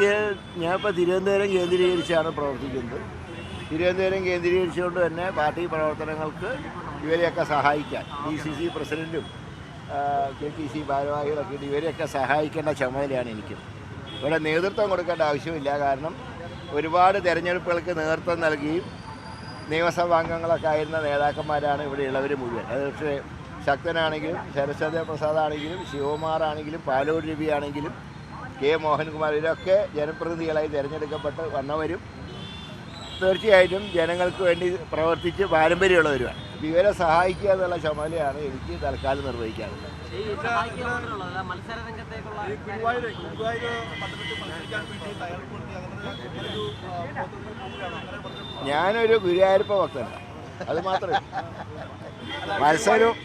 ഞാനിപ്പോൾ തിരുവനന്തപുരം കേന്ദ്രീകരിച്ചാണ് പ്രവർത്തിക്കുന്നത്. തിരുവനന്തപുരം കേന്ദ്രീകരിച്ചുകൊണ്ട് തന്നെ പാർട്ടി പ്രവർത്തനങ്ങൾക്ക് ഇവരെയൊക്കെ സഹായിക്കാൻ DCC പ്രസിഡൻറ്റും KPC ഭാരവാഹികളൊക്കെ ഇവരെയൊക്കെ സഹായിക്കേണ്ട ചുമതലയാണ് എനിക്ക്. ഇവിടെ നേതൃത്വം കൊടുക്കേണ്ട ആവശ്യമില്ല. കാരണം ഒരുപാട് തെരഞ്ഞെടുപ്പുകൾക്ക് നേതൃത്വം നൽകിയും നിയമസഭാംഗങ്ങളൊക്കെ ആയിരുന്ന നേതാക്കന്മാരാണ് ഇവിടെ ഉള്ളവർ മുഴുവൻ. അത് പക്ഷേ ശക്തനാണെങ്കിലും സരസ്വതി പ്രസാദാണെങ്കിലും ശിവകുമാറാണെങ്കിലും പാലോട് രവിയാണെങ്കിലും K. മോഹൻകുമാർ ഇവരൊക്കെ ജനപ്രതിനിധികളായി തിരഞ്ഞെടുക്കപ്പെട്ട് വന്നവരും തീർച്ചയായിട്ടും ജനങ്ങൾക്ക് വേണ്ടി പ്രവർത്തിച്ച് പാരമ്പര്യമുള്ളവരുമാണ്. ഇവരെ സഹായിക്കുക എന്നുള്ള ചുമതലയാണ് എനിക്ക് തൽക്കാലം നിർവഹിക്കാറുള്ളത്. ഞാനൊരു ഗുരുവായൂരപ്പ ഭക്തനാണ്, അത് മാത്രമേ. മത്സരം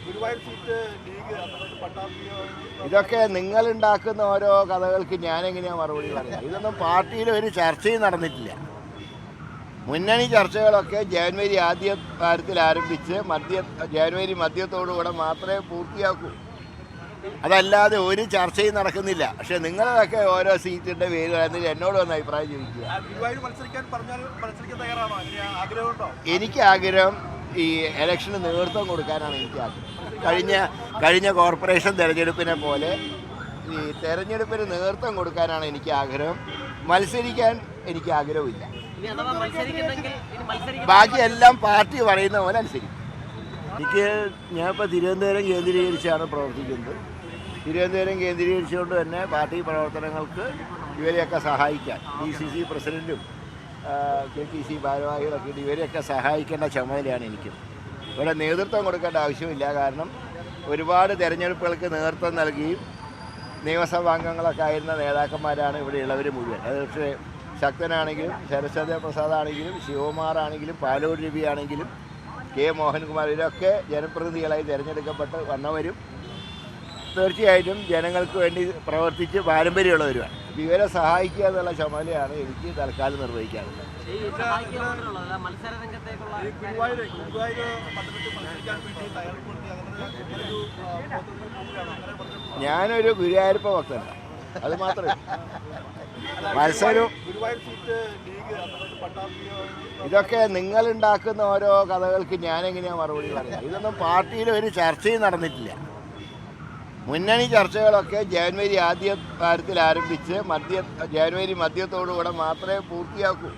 ഇതൊക്കെ നിങ്ങളുണ്ടാക്കുന്ന ഓരോ കഥകൾക്ക് ഞാനെങ്ങനെയാണ് മറുപടി പറയുന്നത്? ഇതൊന്നും പാർട്ടിയിൽ ഒരു ചർച്ചയും നടന്നിട്ടില്ല. മുന്നണി ചർച്ചകളൊക്കെ ജനുവരി ആദ്യ വാരത്തിൽ ആരംഭിച്ച് ജനുവരി മധ്യത്തോടുകൂടെ മാത്രമേ പൂർത്തിയാക്കൂ. അതല്ലാതെ ഒരു ചർച്ചയും നടക്കുന്നില്ല. പക്ഷെ നിങ്ങളതൊക്കെ ഓരോ സീറ്റിൻ്റെ പേര് പറയുന്നതിൽ എന്നോട് വന്ന് അഭിപ്രായം ചോദിക്കുക. എനിക്ക് ആഗ്രഹം ഈ ഇലക്ഷന് നേതൃത്വം കൊടുക്കാനാണ് എനിക്ക് ആഗ്രഹം. കഴിഞ്ഞ കോർപ്പറേഷൻ തെരഞ്ഞെടുപ്പിനെ പോലെ ഈ തെരഞ്ഞെടുപ്പിന് നേതൃത്വം കൊടുക്കാനാണ് എനിക്ക് ആഗ്രഹം. മത്സരിക്കാൻ എനിക്ക് ആഗ്രഹമില്ല. ബാക്കിയെല്ലാം പാർട്ടി പറയുന്ന പോലെ അനുസരിക്കും. ഞാനിപ്പോൾ തിരുവനന്തപുരം കേന്ദ്രീകരിച്ചാണ് പ്രവർത്തിക്കുന്നത്. തിരുവനന്തപുരം കേന്ദ്രീകരിച്ചുകൊണ്ട് തന്നെ പാർട്ടി പ്രവർത്തനങ്ങൾക്ക് ഇവരെയൊക്കെ സഹായിക്കാൻ DCC പ്രസിഡൻറ്റും KPC ഭാരവാഹികളൊക്കെ ഇവരെയൊക്കെ സഹായിക്കേണ്ട ചുമതലയാണ് എനിക്ക്. ഇവിടെ നേതൃത്വം കൊടുക്കേണ്ട ആവശ്യമില്ല. കാരണം ഒരുപാട് തെരഞ്ഞെടുപ്പുകൾക്ക് നേതൃത്വം നൽകിയും നിയമസഭാംഗങ്ങളൊക്കെ ആയിരുന്ന നേതാക്കന്മാരാണ് ഇവിടെ ഉള്ളവർ മുഴുവൻ. അത് പക്ഷേ ശക്തനാണെങ്കിലും സരസ്വതി പ്രസാദാണെങ്കിലും ശിവകുമാറാണെങ്കിലും പാലോട് രവിയാണെങ്കിലും K. മോഹൻകുമാർ ഇവരൊക്കെ ജനപ്രതിനിധികളായി തിരഞ്ഞെടുക്കപ്പെട്ട് വന്നവരും തീർച്ചയായിട്ടും ജനങ്ങൾക്ക് വേണ്ടി പ്രവർത്തിച്ച് പാരമ്പര്യമുള്ളവരുമാണ്. ഇവരെ സഹായിക്കുക എന്നുള്ള ചുമതലയാണ് എനിക്ക് തൽക്കാലം നിർവഹിക്കാറുള്ളത്. ഞാനൊരു ഗുരുവായൂരപ്പ ഭക്തനാണ്, അത് മാത്രമേ. മത്സരം ഇതൊക്കെ നിങ്ങളുണ്ടാക്കുന്ന ഓരോ കഥകൾക്ക് ഞാനെങ്ങനെയാണ് മറുപടി പറയുന്നത്? ഇതൊന്നും പാർട്ടിയിൽ ഒരു ചർച്ചയും നടന്നിട്ടില്ല. മുന്നണി ചർച്ചകളൊക്കെ ജനുവരി ആദ്യ വാരത്തിൽ ആരംഭിച്ച് ജനുവരി മധ്യത്തോടുകൂടെ മാത്രമേ പൂർത്തിയാക്കൂ.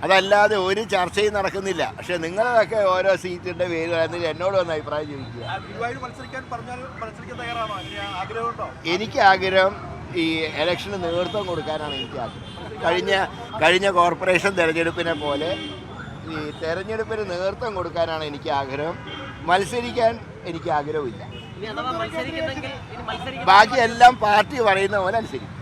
അതല്ലാതെ ഒരു ചർച്ചയും നടക്കുന്നില്ല. പക്ഷെ നിങ്ങളതൊക്കെ ഓരോ സീറ്റിൻ്റെ പേര് പറയുന്നതിൽ എന്നോട് വന്ന് അഭിപ്രായം ചോദിക്കുക. എനിക്ക് ആഗ്രഹം ഈ ഇലക്ഷന് നേതൃത്വം കൊടുക്കാനാണ് എനിക്ക് ആഗ്രഹം. കഴിഞ്ഞ കോർപ്പറേഷൻ തെരഞ്ഞെടുപ്പിനെ പോലെ ഈ തെരഞ്ഞെടുപ്പിന് നേതൃത്വം കൊടുക്കാനാണ് എനിക്ക് ആഗ്രഹം. മത്സരിക്കാൻ എനിക്ക് ആഗ്രഹമില്ല. ബാക്കിയെല്ലാം പാർട്ടി പറയുന്ന പോലെ അനുസരിക്കും.